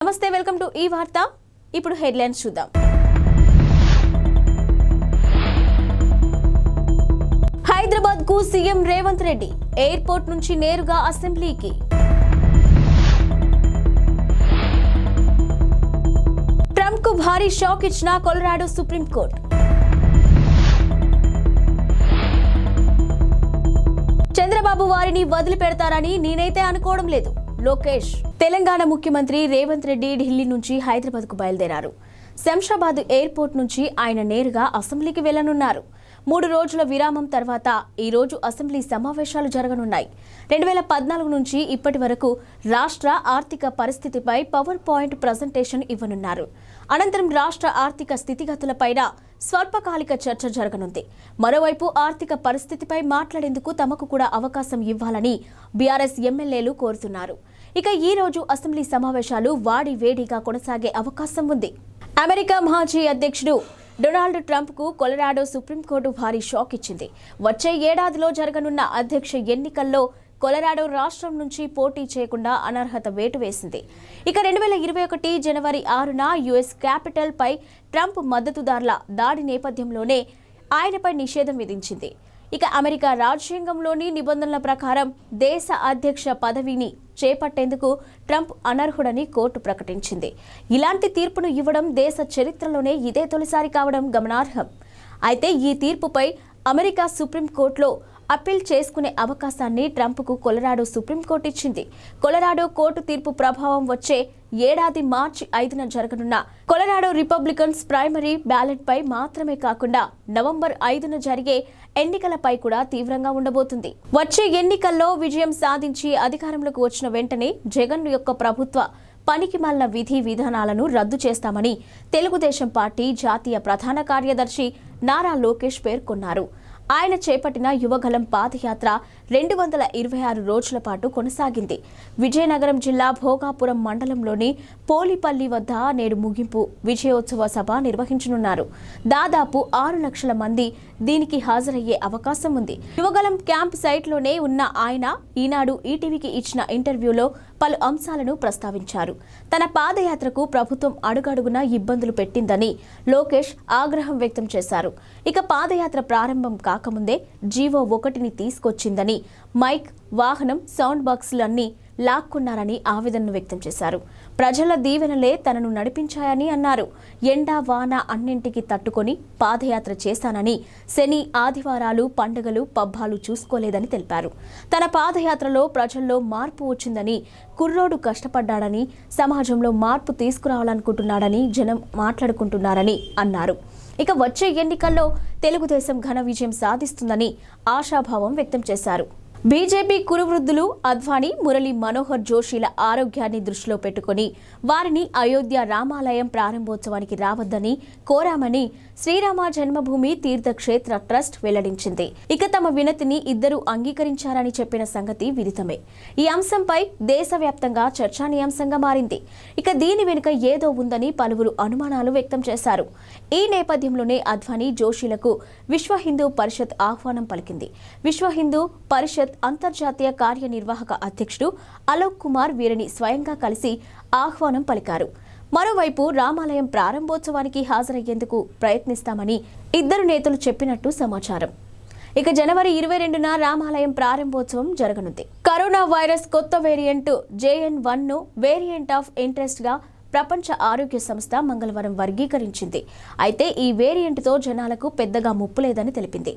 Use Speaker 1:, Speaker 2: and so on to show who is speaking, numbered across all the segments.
Speaker 1: నమస్తే, welcome to ఈ వార్త. ఇప్పుడు హెడ్లైన్స్ చూద్దాం. హైదరాబాద్ కు సీఎం రేవంత్ రెడ్డి ఎయిర్పోర్ట్ నుంచి నేరుగా అసెంబ్లీకి. ట్రంప్ కు భారీ షాక్ ఇచ్చిన కొలరాడో సుప్రీంకోర్టు. చంద్రబాబు వారిని వదిలిపెడతారని నేనైతే అనుకోవడం లేదు. లోకేష్. తెలంగాణ ముఖ్యమంత్రి రేవంత్ రెడ్డి ఢిల్లీ నుంచి హైదరాబాద్ కు బయలుదేరారు. శంషాబాద్ ఎయిర్పోర్ట్ నుంచి ఆయన నేరుగా అసెంబ్లీకి వెళ్లనున్నారు. 3 రోజుల విరామం తర్వాత ఈ రోజు అసెంబ్లీ సమావేశాలు జరగనున్నాయి. 2014 నుంచి ఇప్పటి వరకు రాష్ట్ర ఆర్థిక పరిస్థితిపై పవర్ పాయింట్ ప్రజెంటేషన్ ఇవ్వనున్నారు. అనంతరం రాష్ట్ర ఆర్థిక స్థితిగతులపైన స్వల్పకాలిక చర్చ జరగనుంది. మరోవైపు ఆర్థిక పరిస్థితిపై మాట్లాడేందుకు తమకు కూడా అవకాశం ఇవ్వాలని బీఆర్ఎస్ ఎమ్మెల్యేలు కోరుతున్నారు. ఇక ఈ రోజు అసెంబ్లీ సమావేశాలు వాడివేడిగా కొనసాగే అవకాశం ఉంది. అమెరికా మాజీ అధ్యక్షుడు డొనాల్డ్ ట్రంప్ కు కొలరాడో సుప్రీంకోర్టు భారీ షాక్ ఇచ్చింది. వచ్చే ఏడాదిలో జరగనున్న అధ్యక్ష ఎన్నికల్లో కొలరాడో రాష్ట్రం నుంచి పోటీ చేయకుండా అనర్హత వేటు వేసింది. ఇక 2021 జనవరి 6న యుఎస్ క్యాపిటల్ పై ట్రంప్ మద్దతుదారుల దాడి నేపథ్యంలోనే ఆయనపై నిషేధం విధించింది. ఇక అమెరికా రాజ్యాంగంలోని నిబంధనల ప్రకారం దేశ అధ్యక్ష పదవిని చేపట్టేందుకు ట్రంప్ అనర్హుడని కోర్టు ప్రకటించింది. ఇలాంటి తీర్పును ఇవ్వడం దేశ చరిత్రలోనే ఇదే తొలిసారి కావడం గమనార్హం. అయితే ఈ తీర్పుపై అమెరికా సుప్రీంకోర్టులో అప్పీల్ చేసుకునే అవకాశాన్ని ట్రంప్కు కొలరాడో సుప్రీంకోర్టు ఇచ్చింది. కొలరాడో కోర్టు తీర్పు ప్రభావం వచ్చే ఏడాది మార్చి 5న జరగనున్న కొలరాడో రిపబ్లికన్స్ ప్రైమరీ బ్యాలెట్ పై మాత్రమే కాకుండా నవంబర్ 5న జరిగే ఎన్నికలపై కూడా తీవ్రంగా ఉండబోతుంది. వచ్చే ఎన్నికల్లో విజయం సాధించి అధికారంలోకి వచ్చిన వెంటనే జగన్ యొక్క ప్రభుత్వ పనికిమాలిన విధి విధానాలను రద్దు చేస్తామని తెలుగుదేశం పార్టీ జాతీయ ప్రధాన కార్యదర్శి నారా లోకేష్ పేర్కొన్నారు. ఆయన చేపట్టిన యువగలం పాదయాత్ర 226 రోజుల పాటు కొనసాగింది. విజయనగరం జిల్లా భోగాపురం మండలంలోని పోలిపల్లి వద్ద నేడు ముగింపు విజయోత్సవ సభ నిర్వహించనున్నారు. దాదాపు 6 లక్షల మంది దీనికి హాజరయ్యే అవకాశం ఉంది. యువగలం క్యాంప్ సైట్లోనే ఉన్న ఆయన ఈనాడు ఈటీవీకి ఇచ్చిన ఇంటర్వ్యూలో పలు అంశాలను ప్రస్తావించారు. తన పాదయాత్రకు ప్రభుత్వం అడుగడుగునా ఇబ్బందులు పెట్టిందని లోకేష్ ఆగ్రహం వ్యక్తం చేశారు. ఇక పాదయాత్ర ప్రారంభం కాకముందే జీవో 1ని తీసుకొచ్చిందని, మైక్, వాహనం, సౌండ్ బాక్సులన్నీ లాక్కున్నారని ఆవేదనను వ్యక్తం చేశారు. ప్రజల దీవెనలే తనను నడిపించాయని అన్నారు. ఎండా వాన అన్నింటికి తట్టుకొని పాదయాత్ర చేశానని, శని, ఆదివారాలు, పండుగలు, పబ్బాలు చూసుకోలేదని తెలిపారు. తన పాదయాత్రలో ప్రజల్లో మార్పు వచ్చిందని, కుర్రోడు కష్టపడ్డాడని, సమాజంలో మార్పు తీసుకురావాలనుకుంటున్నాడని జనం మాట్లాడుకుంటున్నారని అన్నారు. ఇక వచ్చే ఎన్నికల్లో తెలుగుదేశం ఘన విజయం సాధిస్తుందని ఆశాభావం వ్యక్తం చేశారు. బీజేపీ కురువృద్ధులు అద్వానీ, మురళీ మనోహర్ జోషిల ఆరోగ్యాన్ని దృష్టిలో పెట్టుకుని వారిని అయోధ్య రామాలయం ప్రారంభోత్సవానికి రావద్దని కోరామని శ్రీరామ జన్మభూమి తీర్థక్షేత్ర ట్రస్ట్ వెల్లడించింది. ఇక తమ వినతిని ఇద్దరు అంగీకరించారని చెప్పిన సంగతి విదితమే. ఈ అంశంపై దేశవ్యాప్తంగా చర్చానీయాంశంగా మారింది. ఇక దీని వెనుక ఏదో ఉందని పలువురు అనుమానాలు వ్యక్తం చేశారు. ఈ నేపథ్యంలోనే అద్వానీ, జోషిలకు విశ్వ హిందూ పరిషత్ ఆహ్వానం పలికింది. విశ్వ హిందూ పరిషత్ అంతర్జాతీయ కార్యనిర్వాహక అధ్యక్షుడు అలోక్ కుమార్ వీరిని స్వయంగా కలిసి ఆహ్వానం పలికారు. మరోవైపు రామాలయం ప్రారంభోత్సవానికి హాజరయ్యేందుకు ప్రయత్నిస్తామని ఇద్దరు నేతలు చెప్పినట్టు సమాచారం. ఇక జనవరి 22న రామాలయం ప్రారంభోత్సవం జరగనుంది. కరోనా వైరస్ కొత్త వేరియంట్ JN.1ను వేరియంట్ ఆఫ్ ఇంట్రెస్ట్ గా ప్రపంచ ఆరోగ్య సంస్థ మంగళవారం వర్గీకరించింది. అయితే ఈ వేరియంట్తో జనాలకు పెద్దగా ముప్పు లేదని తెలిపింది.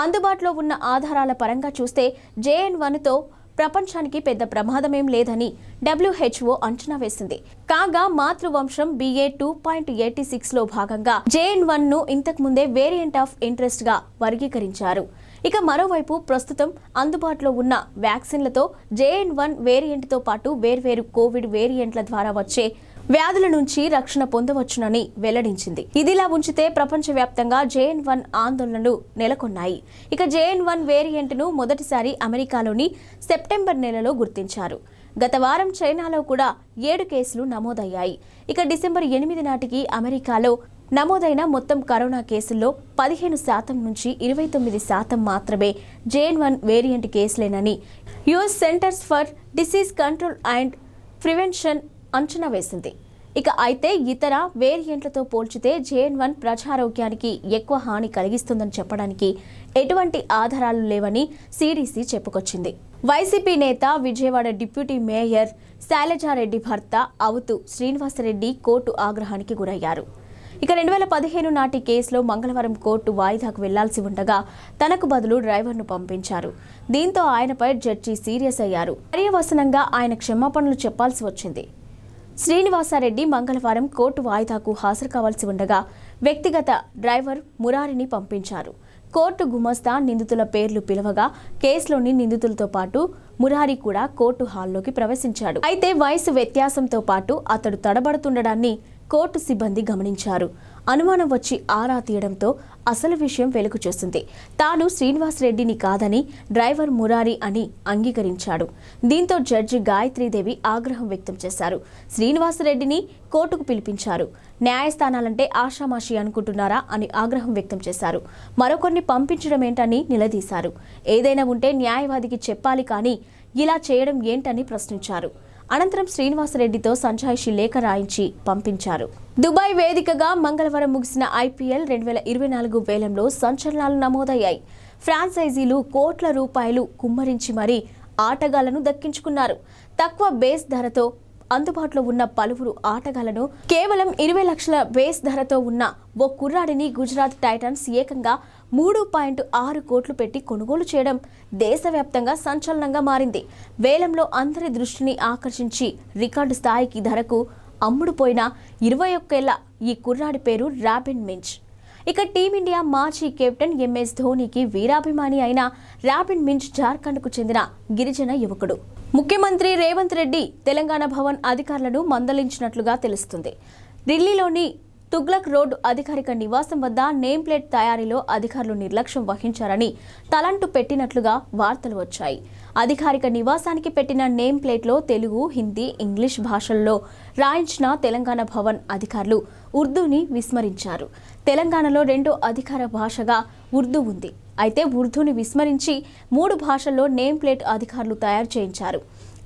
Speaker 1: అందుబాటులో ఉన్న ఆధారాల పరంగా చూస్తే JN.1తో ప్రపంచానికి పెద్ద ప్రమాదమేం లేదని WHO అంచనా వేసింది. కాగా మాతృవంశం BA.2.86లో భాగంగా JN.1ను ఇంతకుముందే వేరియంట్ ఆఫ్ ఇంట్రెస్ట్ గా వర్గీకరించారు. ఇక మరోవైపు ప్రస్తుతం అందుబాటులో ఉన్న వ్యాక్సిన్లతో JN.1 వేరియంట్తో పాటు వేర్వేరు కోవిడ్ వేరియంట్ల ద్వారా వచ్చే వ్యాధుల నుంచి రక్షణ పొందవచ్చునని వెల్లడించింది. ఇదిలా ఉంచితే ప్రపంచవ్యాప్తంగా JN.1 ఆందోళనలు నెలకొన్నాయి. ఇక JN.1 వేరియంట్ను మొదటిసారి అమెరికాలోని సెప్టెంబర్ నెలలో గుర్తించారు. గత వారం చైనాలో కూడా 7 కేసులు నమోదయ్యాయి. ఇక డిసెంబర్ 8 నాటికి అమెరికాలో నమోదైన మొత్తం కరోనా కేసుల్లో 15% నుంచి 29% మాత్రమే JN.1 వేరియంట్ కేసులేనని US centres for disease control and prevention అంచనా వేసింది. అయితే ఇతర వేరియంట్లతో పోల్చితే JN.1 ప్రజారోగ్యానికి ఎక్కువ హాని కలిగిస్తుందని చెప్పడానికి ఎటువంటి ఆధారాలు లేవని CDC చెప్పుకొచ్చింది. వైసీపీ నేత, విజయవాడ డిప్యూటీ మేయర్ శైలజారెడ్డి భర్త అవుతూ శ్రీనివాసరెడ్డి కోర్టు ఆగ్రహానికి గురయ్యారు. 2015 నాటి కేసులో మంగళవారం కోర్టు వాయిదాకు వెళ్లాల్సి ఉండగా తనకు బదులు డ్రైవర్ను పంపించారు. దీంతో ఆయనపై జడ్జి సీరియస్ అయ్యారు. పర్యవసనంగా ఆయన క్షమాపణలు చెప్పాల్సి వచ్చింది. శ్రీనివాసరెడ్డి మంగళవారం కోర్టు వాయిదాకు హాజరు కావాల్సి ఉండగా వ్యక్తిగత డ్రైవర్ మురారిని పంపించారు. కోర్టు గుమస్తా నిందితుల పేర్లు పిలవగా కేసులోని నిందితులతో పాటు మురారి కూడా కోర్టు హాల్లోకి ప్రవేశించాడు. అయితే వయసు వ్యత్యాసంతో పాటు అతడు తడబడుతుండడాన్ని కోర్టు సిబ్బంది గమనించారు. అనుమానం వచ్చి ఆరా తీయడంతో అసలు విషయం వెలుగు చూసింది. తాను శ్రీనివాసరెడ్డిని కాదని డ్రైవర్ మురారి అని అంగీకరించాడు. దీంతో జడ్జి గాయత్రీదేవి ఆగ్రహం వ్యక్తం చేశారు. శ్రీనివాసరెడ్డిని కోర్టుకు పిలిపించారు. న్యాయస్థానాలంటే ఆషామాషి అనుకుంటున్నారా అని ఆగ్రహం వ్యక్తం చేశారు. మరొకరిని పంపించడం ఏంటని నిలదీశారు. ఏదైనా ఉంటే న్యాయవాదికి చెప్పాలి కానీ ఇలా చేయడం ఏంటని ప్రశ్నించారు. అనంతరం శ్రీనివాసరెడ్డితో సంజాయిషి లేఖ రాయించి పంపించారు. దుబాయ్ వేదికగా మంగళవారం ముగిసిన IPL 2024 వేలంలో సంచలనాలు నమోదయ్యాయి. ఫ్రాంచైజీలు కోట్ల రూపాయలు కుమ్మరించి మరీ ఆటగాళ్లను దక్కించుకున్నారు. తక్కువ బేస్ ధరతో అందుబాటులో ఉన్న పలువురు ఆటగాళ్లను కేవలం 20 లక్షల బేస్ ధరతో ఉన్న ఓ కుర్రాడిని గుజరాత్ టైటన్స్ ఏకంగా 3.6 కోట్లు పెట్టి కొనుగోలు చేయడం దేశవ్యాప్తంగా సంచలనంగా మారింది. వేలంలో అందరి దృష్టిని ఆకర్షించి రికార్డు స్థాయికి ధరకు అమ్ముడుపోయిన 21 ఏళ్ల ఈ కుర్రాడి పేరు రాబిన్ మించ్. టీమిండియా మాజీ కెప్టెన్ MS ధోనికి వీరాభిమాని అయిన రాబిన్ మించ్ జార్ఖండ్కు చెందిన గిరిజన యువకుడు. ముఖ్యమంత్రి రేవంత్ రెడ్డి తెలంగాణ భవన్ అధికారులను మందలించినట్లుగా తెలుస్తుంది. ఢిల్లీలోని తుగ్లక్ రోడ్ అధికారిక నివాసం వద్ద నేమ్ ప్లేట్ తయారీలో అధికారులు నిర్లక్ష్యం వహించారని తలంటు పెట్టినట్లుగా వార్తలు వచ్చాయి. అధికారిక నివాసానికి పెట్టిన నేమ్ ప్లేట్లో తెలుగు, హిందీ, ఇంగ్లీష్ భాషల్లో రాయించిన తెలంగాణ భవన్ అధికారులు ఉర్దూని విస్మరించారు. తెలంగాణలో రెండో అధికార భాషగా ఉర్దూ ఉంది. అయితే ఉర్దూని విస్మరించి 3 భాషల్లో నేమ్ ప్లేట్ అధికారులు తయారు చేయించారు.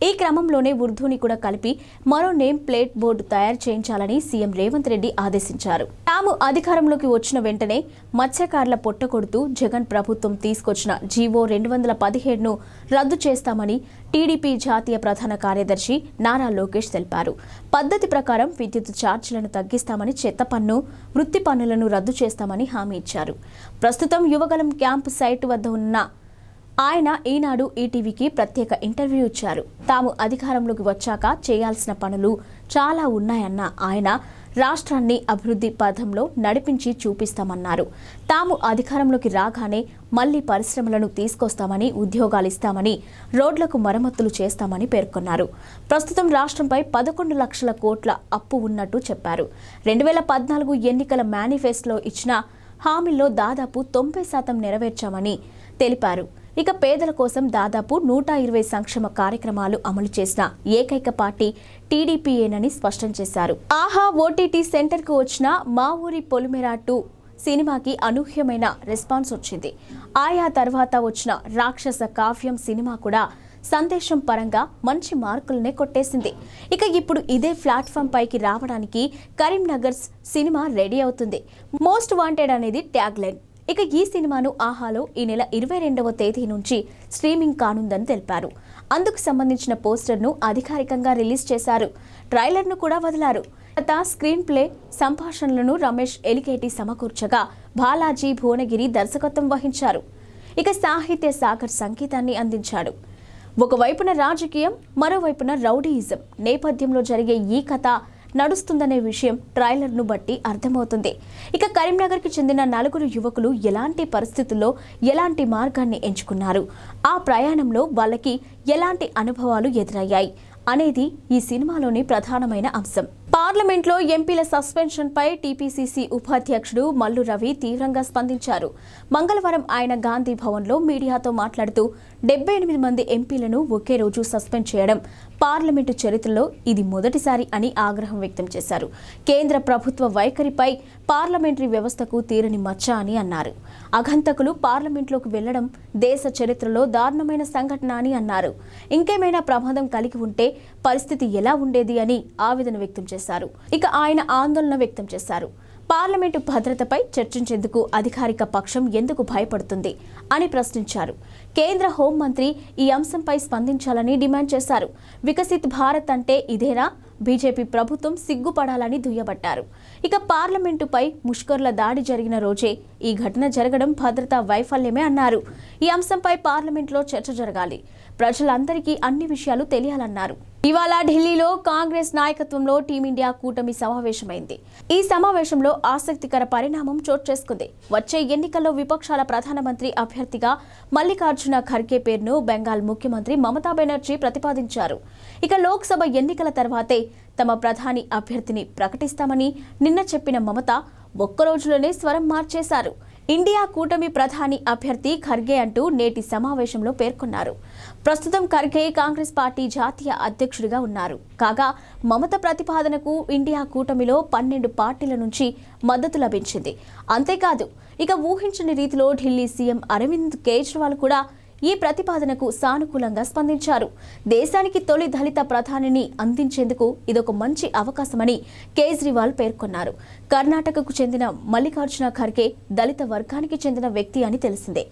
Speaker 1: ఈ క్రమంలోనే ఉర్దూని కూడా కలిపి మరో నేమ్ ప్లేట్ బోర్డు తయారు చేయించాలని సీఎం రేవంత్ రెడ్డి ఆదేశించారు. తాము అధికారంలోకి వచ్చిన వెంటనే మత్స్యకారుల పొట్టకొడుతూ జగన్ ప్రభుత్వం తీసుకొచ్చిన జీవో 217ను రద్దు చేస్తామని టీడీపీ జాతీయ ప్రధాన కార్యదర్శి నారా లోకేష్ తెలిపారు. పద్ధతి ప్రకారం విద్యుత్ ఛార్జీలను తగ్గిస్తామని, చెత్త పన్ను, వృత్తి పన్నులను రద్దు చేస్తామని హామీ ఇచ్చారు. ప్రస్తుతం యువగలం క్యాంపు సైట్ వద్ద ఉన్న ఆయన ఈనాడు ఈటీవీకి ప్రత్యేక ఇంటర్వ్యూ ఇచ్చారు. తాము అధికారంలోకి వచ్చాక చేయాల్సిన పనులు చాలా ఉన్నాయన్న ఆయన రాష్ట్రాన్ని అభివృద్ధి పథంలో నడిపించి చూపిస్తామన్నారు. తాము అధికారంలోకి రాగానే మళ్లీ పరిశ్రమలను తీసుకొస్తామని, ఉద్యోగాలు ఇస్తామని, రోడ్లకు మరమ్మతులు చేస్తామని పేర్కొన్నారు. ప్రస్తుతం రాష్ట్రంపై 11 లక్షల కోట్ల అప్పు ఉన్నట్టు చెప్పారు. 2014 ఎన్నికల మేనిఫెస్టోలో ఇచ్చిన హామీల్లో దాదాపు 90% నెరవేర్చామని తెలిపారు. పేదల కోసం దాదాపు 120 సంక్షేమ కార్యక్రమాలు అమలు చేసిన ఏకైక పార్టీ టీడీపీయేనని స్పష్టం చేశారు. ఆహా OTT సెంటర్కు వచ్చిన మా ఊరి పొలిమేర 2 సినిమాకి అనూహ్యమైన రెస్పాన్స్ వచ్చింది. ఆయా తర్వాత వచ్చిన రాక్షస కావ్యం సినిమా కూడా సందేశం పరంగా మంచి మార్కులనే కొట్టేసింది. ఇప్పుడు ఇదే ప్లాట్ఫామ్ పైకి రావడానికి కరీంనగర్ సినిమా రెడీ అవుతుంది. మోస్ట్ వాంటెడ్ అనేది ట్యాగ్ లైన్. ఈ సినిమాను ఆహాలో ఈ నెల 22వ తేదీ నుంచి స్ట్రీమింగ్ కానుందని తెలిపారు. అందుకు సంబంధించిన పోస్టర్ను అధికారికంగా రిలీజ్ చేశారు. ట్రైలర్ను కూడా వదిలారు. స్క్రీన్ ప్లే, సంభాషణలను రమేష్ ఎలికేటి సమకూర్చగా బాలాజీ భువనగిరి దర్శకత్వం వహించారు. సాహిత్య సాగర్ సంగీతాన్ని అందించాడు. ఒకవైపున రాజకీయం, మరోవైపున రౌడీయిజం నేపథ్యంలో జరిగే ఈ కథ నడుస్తుందనే విషయం ట్రైలర్ను బట్టి అర్థమవుతుంది. కరీంనగర్కి చెందిన 4 యువకులు ఎలాంటి పరిస్థితుల్లో ఎలాంటి మార్గాన్ని ఎంచుకున్నారు, ఆ ప్రయాణంలో వాళ్ళకి ఎలాంటి అనుభవాలు ఎదురయ్యాయి అనేది ఈ సినిమాలోని ప్రధానమైన అంశం. పార్లమెంట్లో ఎంపీల సస్పెన్షన్ పై టీపీసీసీ ఉపాధ్యక్షుడు మల్లు రవి తీవ్రంగా స్పందించారు. మంగళవారం ఆయన గాంధీ భవన్లో మీడియాతో మాట్లాడుతూ 78 మంది ఎంపీలను ఒకే రోజు సస్పెండ్ చేయడం పార్లమెంటు చరిత్రలో ఇది మొదటిసారి అని ఆగ్రహం వ్యక్తం చేశారు. కేంద్ర ప్రభుత్వ వైఖరిపై పార్లమెంటరీ వ్యవస్థకు తీరని మచ్చ అని అన్నారు. అఘంతకులు పార్లమెంట్లోకి వెళ్లడం దేశ చరిత్రలో దారుణమైన సంఘటన అని అన్నారు. ఇంకేమైనా ప్రమాదం కలిగి ఉంటే పరిస్థితి ఎలా ఉండేది అని ఆవేదన వ్యక్తం చేశారు. ఇక ఆయన ఆందోళన వ్యక్తం చేశారు. పార్లమెంటు భద్రతపై చర్చించేందుకు అధికారిక పక్షం ఎందుకు భయపడుతుంది అని ప్రశ్నించారు. కేంద్ర హోంమంత్రి ఈ అంశంపై స్పందించాలని డిమాండ్ చేశారు. వికసిత్ భారత్ అంటే ఇదేనా? బీజేపీ ప్రభుత్వం సిగ్గుపడాలని దుయ్యబట్టారు. ఇక పార్లమెంటుపై ముష్కరుల దాడి జరిగిన రోజే ఈ ఘటన జరగడం భద్రతా వైఫల్యమే అన్నారు. ఈ అంశంపై పార్లమెంట్లో చర్చ జరగాలి, ప్రజలందరికీ అన్ని విషయాలు తెలియాలన్నారు. ఇవాళ ఢిల్లీలో కాంగ్రెస్ నాయకత్వంలో టీమిండియా కూటమి సమావేశమైంది. ఈ సమావేశంలో ఆసక్తికర పరిణామం చోటు చేసుకుంది. వచ్చే ఎన్నికల్లో విపక్షాల ప్రధానమంత్రి అభ్యర్థిగా మల్లికార్జున ఖర్గే పేరును బెంగాల్ ముఖ్యమంత్రి మమతా బెనర్జీ ప్రతిపాదించారు. ఇక లోక్సభ ఎన్నికల తర్వాతే తమ ప్రధాని అభ్యర్థిని ప్రకటిస్తామని నిన్న చెప్పిన మమత ఒక్కరోజులోనే స్వరం మార్చేశారు. ఇండియా కూటమి ప్రధాని అభ్యర్థి ఖర్గే అంటూ నేటి సమావేశంలో పేర్కొన్నారు. ప్రస్తుతం ఖర్గే కాంగ్రెస్ పార్టీ జాతీయ అధ్యక్షుడిగా ఉన్నారు. కాగా మమత ప్రతిపాదనకు ఇండియా కూటమిలో 12 పార్టీల నుంచి మద్దతు లభించింది. అంతేకాదు ఇక ఊహించని రీతిలో ఢిల్లీ సీఎం అరవింద్ కేజ్రీవాల్ కూడా ఈ ప్రతిపాదనకు సానుకూలంగా స్పందించారు. దేశానికి తొలి దళిత ప్రధానిని అందించేందుకు ఇదొక మంచి అవకాశమని కేజ్రీవాల్ పేర్కొన్నారు. కర్ణాటకకు చెందిన మల్లికార్జున ఖర్గే దళిత వర్గానికి చెందిన వ్యక్తి అని తెలిసిందే.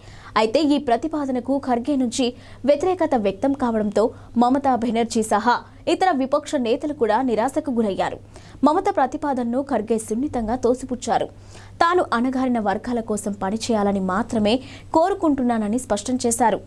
Speaker 1: అయితే ఈ ప్రతిపాదనకు ఖర్గే నుంచి వ్యతిరేకత వ్యక్తం కావడంతో మమతా బెనర్జీ సహా ఇతర విపక్ష నేతలు కూడా నిరాశకు గురయ్యారు. మమత ప్రతిపాదనను ఖర్గే సున్నితంగా తోసిపుచ్చారు. తాను అణగారిన వర్గాల కోసం పనిచేయాలని మాత్రమే కోరుకుంటున్నానని స్పష్టం చేశారు.